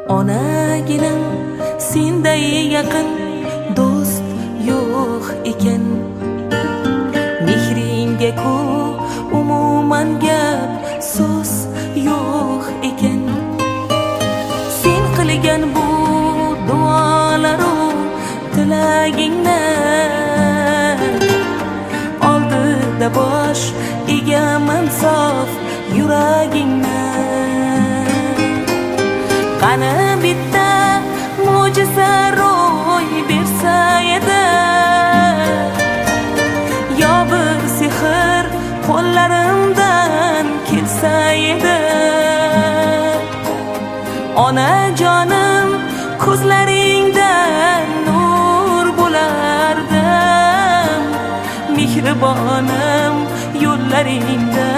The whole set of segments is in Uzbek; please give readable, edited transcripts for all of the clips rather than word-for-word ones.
Onaginam senday yaqin do'st yo'q ekan. Mehringga ku umuman gap so'z yo'q ekan. Sen qilgan bu duolaru tilagingni oldida bosh egaman sof yuragingni. Qani bitta mo'jiza ro'y bersa edi, yo bir sehr qo'llarimdan kelsa edi. Onajonim ko'zlaringdan nur bo'lardim, mehribonim yo'llaringda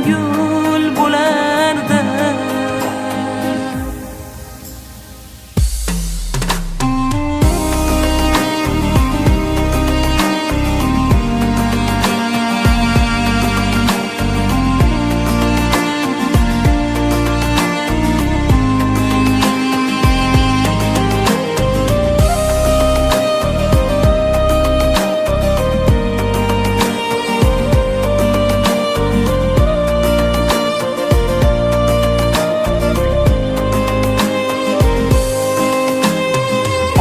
gul bo'lardim.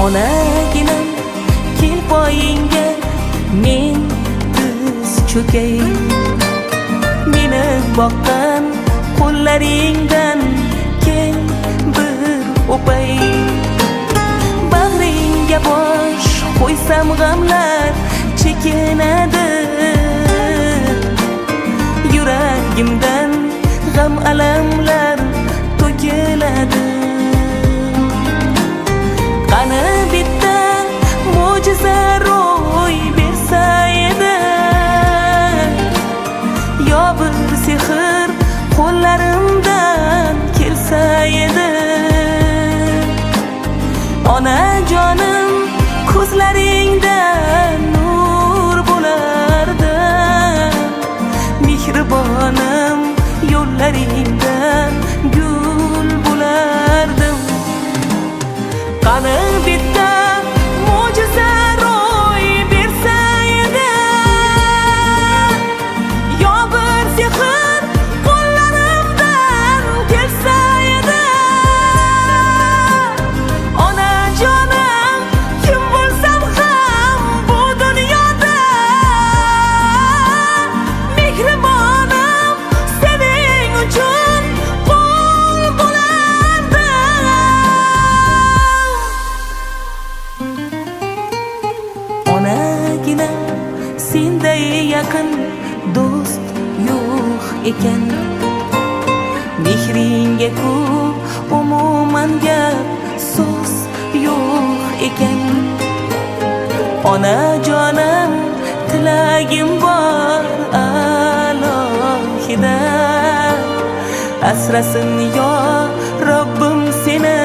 Onaginam kel poyingga men tiz cho'kay. Meni boqqan qo'llaringdan kel bir o'pay. Bag'ringga bosh qo'ysam g'amlar chekinadi, yuragimdan g'am alamlar to'kiladi. Qani bitta mo'jiza ro'y bersa edi, yo bir sehr qo'llarimdan kelsa edi. Onajonim ko'zlaringda nur bo'lardim, mehribonim yo'llaringda gul bo'lardim. Qani bitta mo'jiza ro'y bersa edi, yo bir sehr qo'llarimdan kelsa edi. Onajonim kim bo'lsam ham bu dunyoda, mehribonim sening uchun qul bo'lardim. Onaginam senday yaqin do'st yo'q ekan. Mehringga ku umuman gap so'z yo'q ekan. Onajonim tilagim bor alohida, asrasin yo Robbim seni